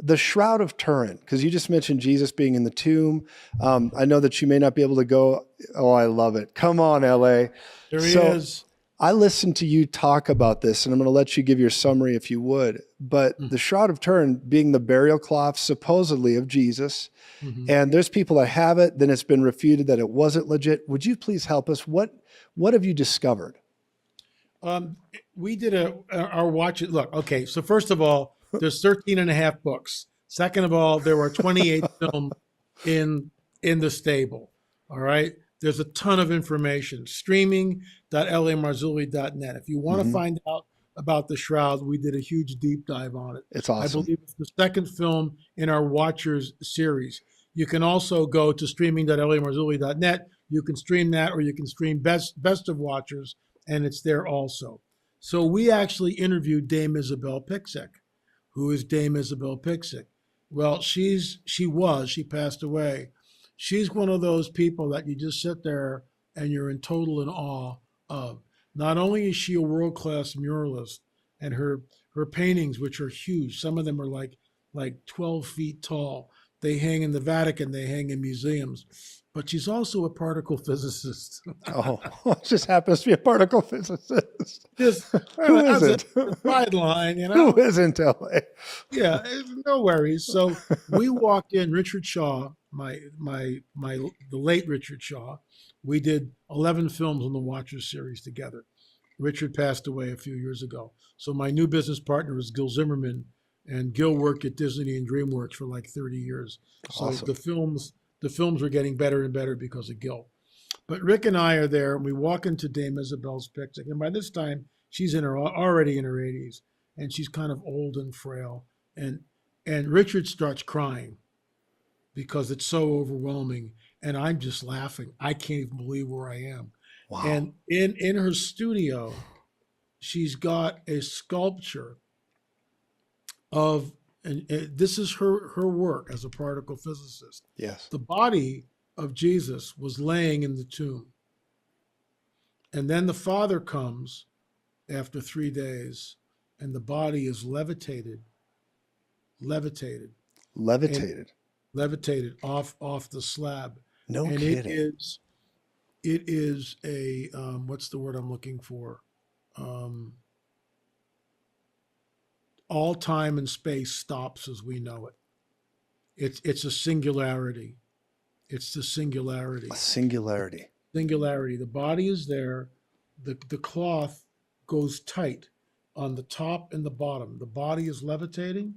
the Shroud of Turin, because you just mentioned Jesus being in the tomb. I know that you may not be able to go. Oh, I love it. Come on, LA. There he is. I listened to you talk about this, and I'm going to let you give your summary if you would. But the Shroud of Turin being the burial cloth supposedly of Jesus, and there's people that have it, then it's been refuted that it wasn't legit. Would you please help us? What have you discovered? We did our watch it. Look, okay. So first of all, there's 13 and a half books. Second of all, there were 28 films in the stable. All right. There's a ton of information. Streaming.lamarzulli.net. If you want to find out about the Shroud, we did a huge deep dive on it. It's awesome. I believe it's the second film in our Watchers series. You can also go to streaming.lamarzulli.net. You can stream that, or you can stream Best of Watchers, and it's there also. So we actually interviewed Dame Isabel Piczek. Who is Dame Isabel Piczek? Well, she passed away. She's one of those people that you just sit there and you're in total in awe of. Not only is she a world-class muralist, and her paintings, which are huge, some of them are like 12 feet tall. They hang in the Vatican, they hang in museums. But she's also a particle physicist. Oh, just happens to be a particle physicist. Who isn't? Sideline, Who isn't, LA? Yeah, no worries. So we walked in. Richard Shaw, the late Richard Shaw. We did 11 films on the Watchers series together. Richard passed away a few years ago. So my new business partner is Gil Zimmerman, and Gil worked at Disney and DreamWorks for like 30 years. So awesome. The films were getting better and better because of Gil. But Rick and I are there, and we walk into Dame Isabel's Piczek, and by this time she's already in her 80s, and she's kind of old and frail. And Richard starts crying because it's so overwhelming, and I'm just laughing. I can't even believe where I am. Wow. And in her studio, she's got a sculpture of, and this is her work as a particle physicist. Yes. The body of Jesus was laying in the tomb. And then the Father comes after 3 days, and the body is levitated off the slab. No and kidding. It is a what's the word I'm looking for? All time and space stops as we know it. It's a singularity. It's the singularity. A singularity. Singularity. The body is there. The cloth goes tight on the top and the bottom. The body is levitating,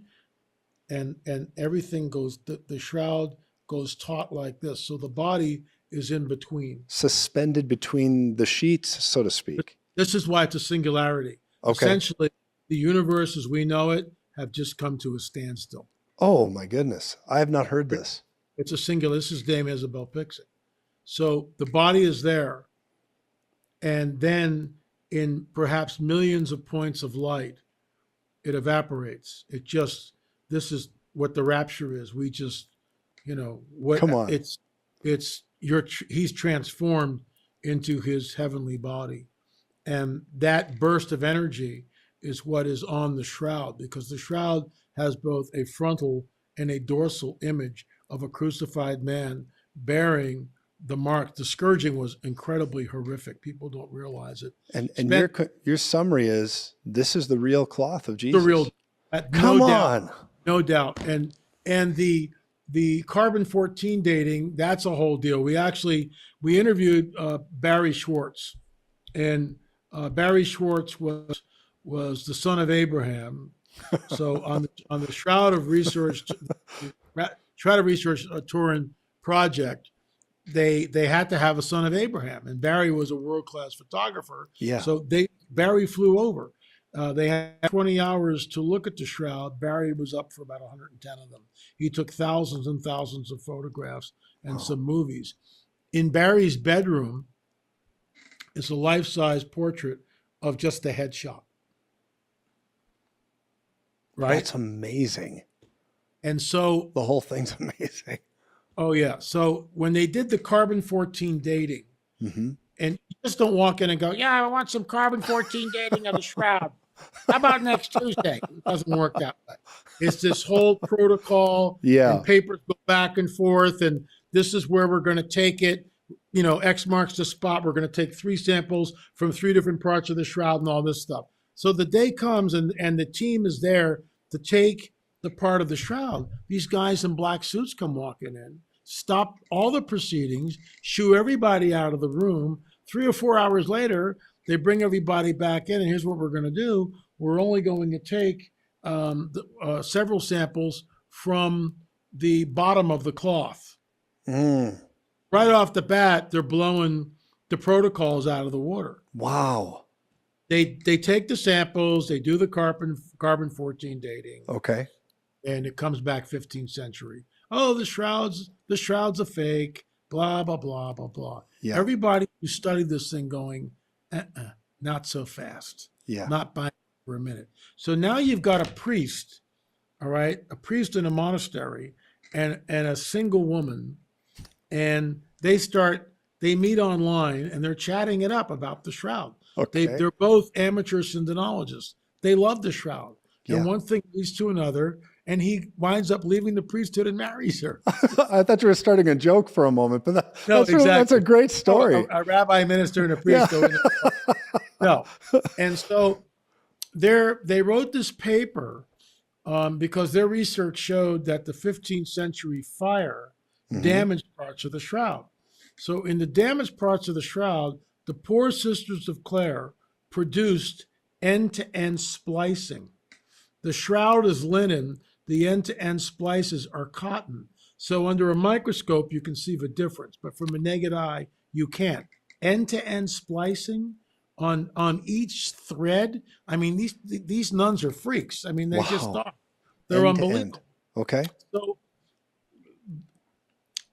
and everything goes. The shroud goes taut like this. So the body is in between, suspended between the sheets, so to speak. This is why it's a singularity. Okay. Essentially, the universe as we know it have just come to a standstill. Oh my goodness. I have not heard this. It's a singular. This is Dame Isabel Piczek. So the body is there. And then in perhaps millions of points of light, it evaporates. This is what the rapture is. We just, Come on. He's transformed into his heavenly body. And that burst of energy is what is on the shroud, because the shroud has both a frontal and a dorsal image of a crucified man bearing the mark. The scourging was incredibly horrific. People don't realize it. And your summary is, this is the real cloth of Jesus. The real, Come on. No doubt. And the carbon-14 dating, that's a whole deal. We interviewed Barry Schwartz, and Barry Schwartz was the son of Abraham. So on the Shroud of Turin project, they had to have a son of Abraham, and Barry was a world-class photographer. Yeah. So Barry flew over. They had 20 hours to look at the shroud. Barry was up for about 110 of them. He took thousands and thousands of photographs and some movies. In Barry's bedroom is a life-size portrait of just a headshot. Right? That's amazing. And so the whole thing's amazing. Oh yeah. So when they did the carbon-14 dating, and you just don't walk in and go, yeah, I want some carbon-14 dating of the shroud. How about next Tuesday? It doesn't work that way. It's this whole protocol, Yeah. and papers go back and forth, and this is where we're going to take it. X marks the spot. We're going to take 3 samples from 3 different parts of the shroud and all this stuff. So the day comes, and the team is there to take the part of the shroud. These guys in black suits come walking in, stop all the proceedings, shoo everybody out of the room. 3 or 4 hours later, they bring everybody back in, and here's what we're going to do. We're only going to take several samples from the bottom of the cloth. Right off the bat, they're blowing the protocols out of the water. Wow. They take the samples, they do the carbon 14 dating. Okay. And it comes back 15th century. Oh, the shroud's a fake, blah, blah, blah, blah, blah. Yeah. Everybody who studied this thing going, not so fast. Yeah. Not by for a minute. So now you've got a priest, all right, a priest in a monastery and a single woman, and they meet online and they're chatting it up about the shroud. Okay. They're both amateur syndenologists. They love the shroud. And one thing leads to another, and he winds up leaving the priesthood and marries her. I thought you were starting a joke for a moment, but that's a great story. A rabbi, minister, and a priest. Yeah. No. And so they wrote this paper because their research showed that the 15th century fire damaged parts of the shroud. So in the damaged parts of the shroud, the Poor Sisters of Clare produced end-to-end splicing. The shroud is linen. The end-to-end splices are cotton. So under a microscope, you can see the difference, but from a naked eye, you can't. End-to-end splicing on each thread. I mean, these nuns are freaks. I mean, they just are. They're unbelievable. Okay. So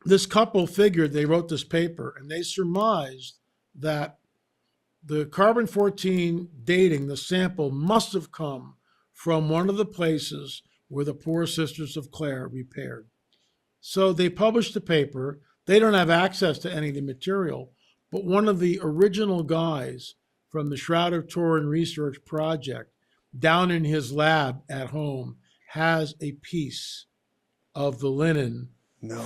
this couple figured, they wrote this paper, and they surmised that the carbon 14 dating, the sample, must have come from one of the places where the Poor Sisters of Clare repaired. So they published the paper. They don't have access to any of the material, but one of the original guys from the Shroud of Turin research project down in his lab at home has a piece of the linen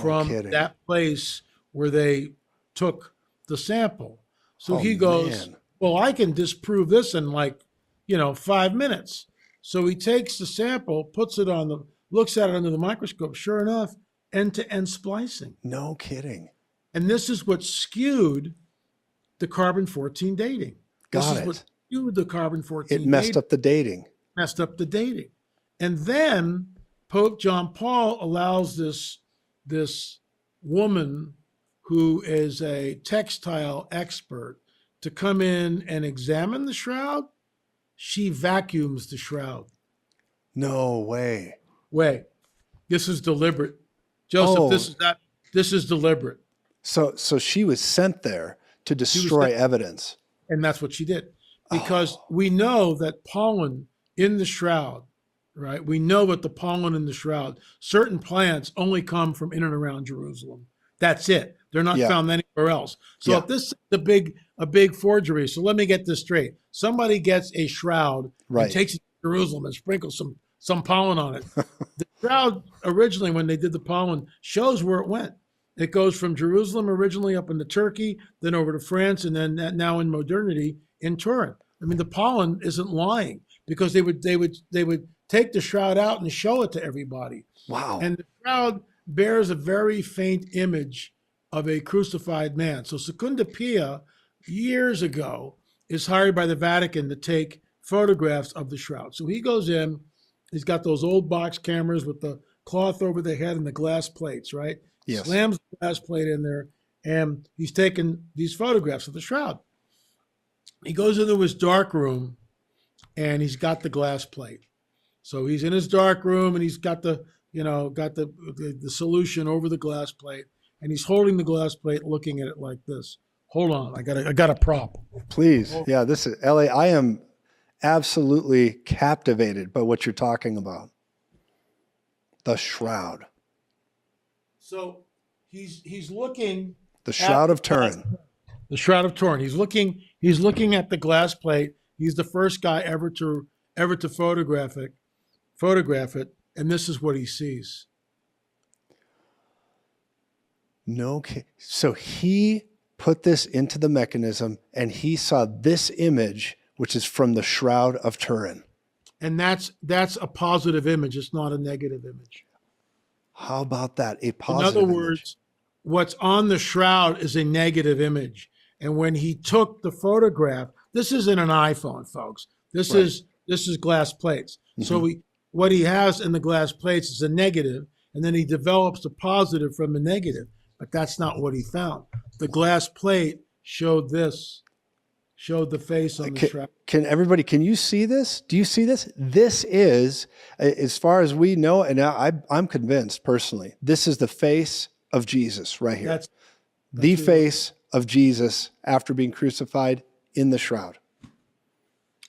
from that place where they took the sample. So he goes, well, I can disprove this in 5 minutes. So he takes the sample, looks at it under the microscope. Sure enough, end-to-end splicing. No kidding. And this is what skewed the carbon 14 dating. Got this is what skewed the carbon 14 dating. It messed up the dating. Messed up the dating. And then Pope John Paul allows this woman who is a textile expert to come in and examine the shroud. She vacuums the shroud. No way. This is deliberate. Joseph, this is deliberate. So she was sent there to destroy evidence. And that's what she did. Because we know that pollen in the shroud, right? We know that the pollen in the shroud, certain plants only come from in and around Jerusalem. That's it. They're not found anywhere else. So if this is a big forgery, so let me get this straight. Somebody gets a shroud and takes it to Jerusalem and sprinkles some pollen on it. The shroud originally, when they did the pollen, shows where it went. It goes from Jerusalem originally up into Turkey, then over to France, and then now in modernity in Turin. I mean, the pollen isn't lying because they would take the shroud out and show it to everybody. Wow. And the shroud bears a very faint image of a crucified man. So Secunda Pia, years ago, is hired by the Vatican to take photographs of the shroud. So he goes in, he's got those old box cameras with the cloth over the head and the glass plates, right? Yes. Slams the glass plate in there, and he's taking these photographs of the shroud. He goes into his dark room, and he's got the glass plate. So he's in his dark room, and he's got the solution over the glass plate, and he's holding the glass plate, looking at it like this. Hold on, I got a prop. Please, yeah, this is Ellie. I am absolutely captivated by what you're talking about. The shroud. So he's looking. The Shroud of Turin. The Shroud of Turin. He's looking at the glass plate. He's the first guy ever ever to photograph it, and this is what he sees. No, so he put this into the mechanism, and he saw this image, which is from the Shroud of Turin. And that's a positive image. It's not a negative image. How about that? A positive In other image. words, what's on the shroud is a negative image. And when he took the photograph, this isn't an iPhone, folks. This Right. is glass plates. So what he has in the glass plates is a negative, and then he develops a positive from the negative. But that's not what he found. The glass plate showed the face on the shroud. Can you see this? Do you see this? This is, as far as we know, and I'm convinced personally, this is the face of Jesus right here. That's the face of Jesus after being crucified in the shroud.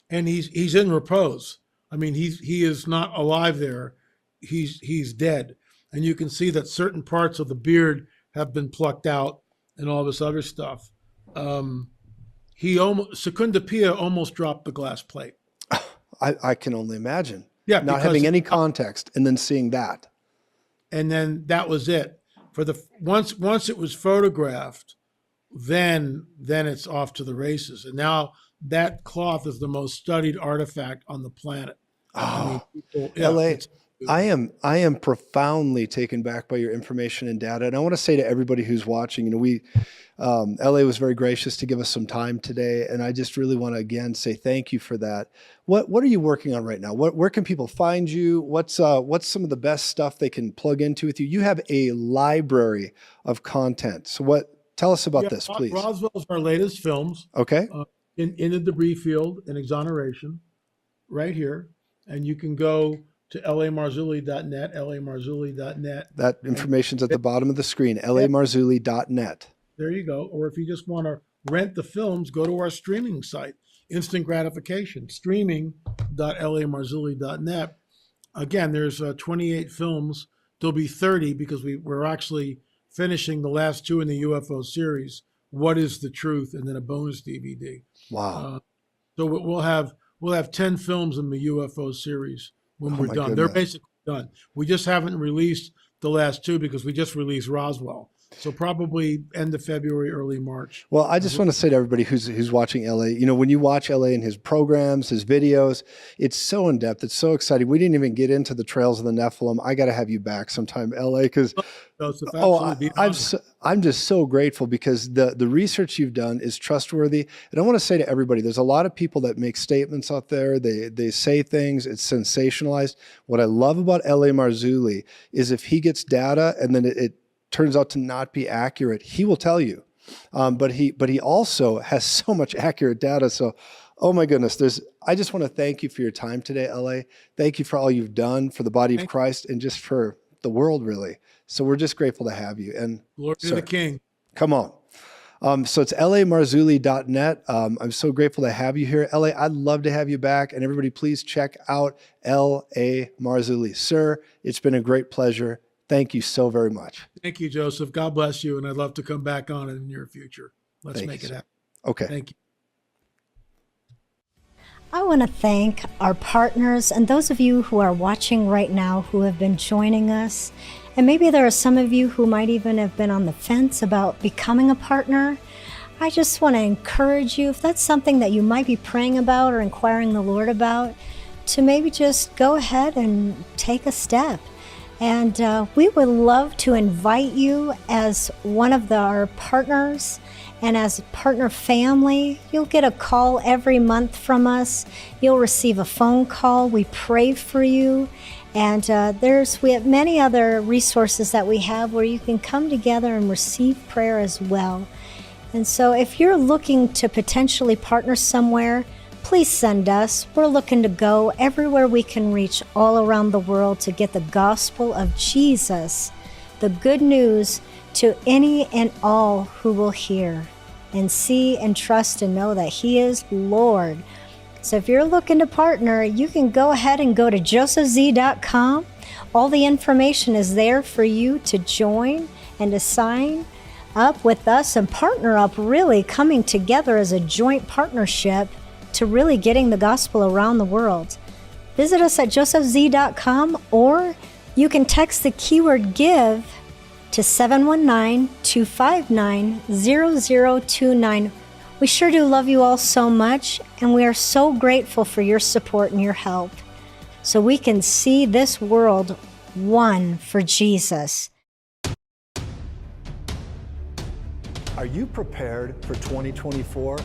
And he's in repose. I mean, he is not alive there. He's dead. And you can see that certain parts of the beard have been plucked out and all this other stuff. Secunda Pia almost dropped the glass plate. I can only imagine. Yeah, not having any context and then seeing that. And then that was it. Once it was photographed, then it's off to the races. And now that cloth is the most studied artifact on the planet. Oh, LA. I am profoundly taken back by your information and data. And I want to say to everybody who's watching, LA was very gracious to give us some time today. And I just really want to again say thank you for that. What are you working on right now? Where can people find you? What's some of the best stuff they can plug into with you? You have a library of content. So tell us about this, please. Roswell's our latest films. Okay. In the debris field and exoneration right here. And you can go to lamarzulli.net, lamarzulli.net. That information's at the bottom of the screen, lamarzulli.net. There you go. Or if you just want to rent the films, go to our streaming site, instant gratification, streaming.lamarzulli.net. Again, there's 28 films. There'll be 30 because we're actually finishing the last 2 in the UFO series, What is the Truth, and then a bonus DVD. Wow. So we'll have 10 films in the UFO series when we're done. Goodness. They're basically done. We just haven't released the last 2 because we just released Roswell. So probably end of February, early March. Well, I just want to say to everybody who's watching LA, when you watch LA and his programs, his videos, it's so in depth. It's so exciting. We didn't even get into the trails of the Nephilim. I got to have you back sometime, LA, because I'm just so grateful because the research you've done is trustworthy. And I want to say to everybody, there's a lot of people that make statements out there. They say things. It's sensationalized. What I love about L.A. Marzulli is if he gets data and then it turns out to not be accurate, he will tell you. But he also has so much accurate data. So, oh my goodness, I just want to thank you for your time today, LA. Thank you for all you've done for the body of Christ and just for the world, really. So we're just grateful to have you. And Glory to the King. Come on. So it's lamarzulli.net. I'm so grateful to have you here. LA, I'd love to have you back. And everybody, please check out L.A. Marzulli. Sir, it's been a great pleasure. Thank you so very much. Thank you, Joseph. God bless you. And I'd love to come back on in the near future. Let's make it happen. Okay. Thank you. I want to thank our partners and those of you who are watching right now who have been joining us. And maybe there are some of you who might even have been on the fence about becoming a partner. I just want to encourage you, if that's something that you might be praying about or inquiring the Lord about, to maybe just go ahead and take a step. And we would love to invite you as one of our partners. And as a partner family, you'll get a call every month from us. You'll receive a phone call. We pray for you. And we have many other resources that we have where you can come together and receive prayer as well. And so if you're looking to potentially partner somewhere, please send us. We're looking to go everywhere we can reach all around the world to get the gospel of Jesus, the good news, to any and all who will hear and see and trust and know that He is Lord. So if you're looking to partner, you can go ahead and go to josephz.com. All the information is there for you to join and to sign up with us and partner up, really coming together as a joint partnership to really getting the gospel around the world. Visit us at josephz.com, or you can text the keyword GIVE to 719-259-0029. We sure do love you all so much, and we are so grateful for your support and your help, so we can see this world won for Jesus. Are you prepared for 2024?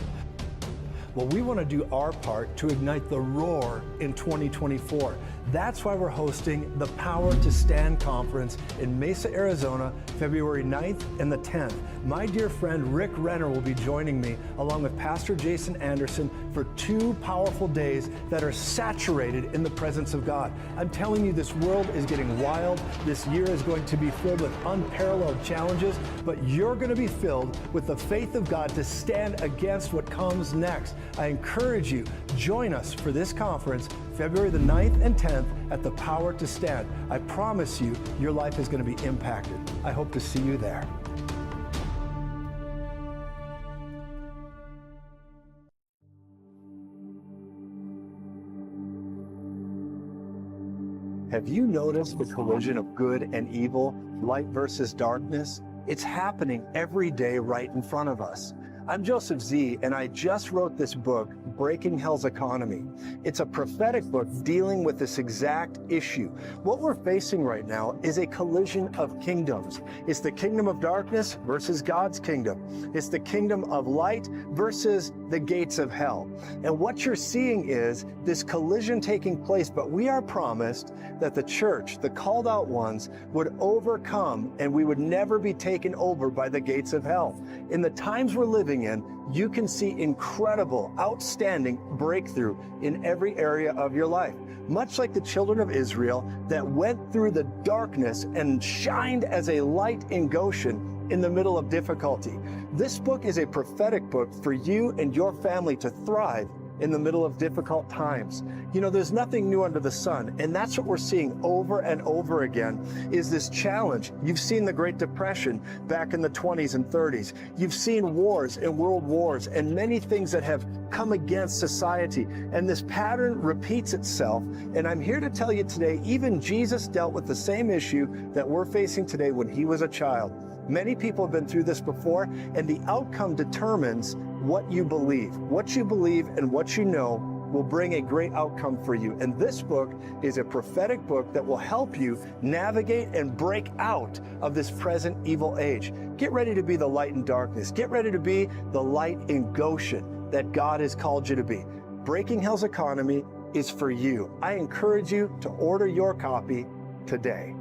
Well, we want to do our part to ignite the roar in 2024. That's why we're hosting the Power to Stand conference in Mesa, Arizona, February 9th and the 10th. My dear friend Rick Renner will be joining me along with Pastor Jason Anderson for 2 powerful days that are saturated in the presence of God. I'm telling you, this world is getting wild. This year is going to be filled with unparalleled challenges, but you're going to be filled with the faith of God to stand against what comes next. I encourage you, join us for this conference, February the 9th and 10th at the Power to Stand. I promise you, your life is going to be impacted. I hope to see you there. Have you noticed the collision of good and evil, light versus darkness? It's happening every day right in front of us. I'm Joseph Z, and I just wrote this book, Breaking Hell's Economy. It's a prophetic book dealing with this exact issue. What we're facing right now is a collision of kingdoms. It's the kingdom of darkness versus God's kingdom. It's the kingdom of light versus the gates of hell. And what you're seeing is this collision taking place, but we are promised that the church, the called out ones, would overcome, and we would never be taken over by the gates of hell. In the times we're living in, you can see incredible, outstanding breakthrough in every area of your life. Much like the children of Israel that went through the darkness and shined as a light in Goshen in the middle of difficulty. This book is a prophetic book for you and your family to thrive in the middle of difficult times. You know, there's nothing new under the sun, and that's what we're seeing over and over again, is this challenge. You've seen the Great Depression back in the 20s and 30s. You've seen wars and world wars and many things that have come against society, and this pattern repeats itself. And I'm here to tell you today, even Jesus dealt with the same issue that we're facing today when he was a child. Many people have been through this before, and the outcome determines what you believe. What you believe and what you know will bring a great outcome for you. And this book is a prophetic book that will help you navigate and break out of this present evil age. Get ready to be the light in darkness. Get ready to be the light in Goshen that God has called you to be. Breaking Hell's Economy is for you. I encourage you to order your copy today.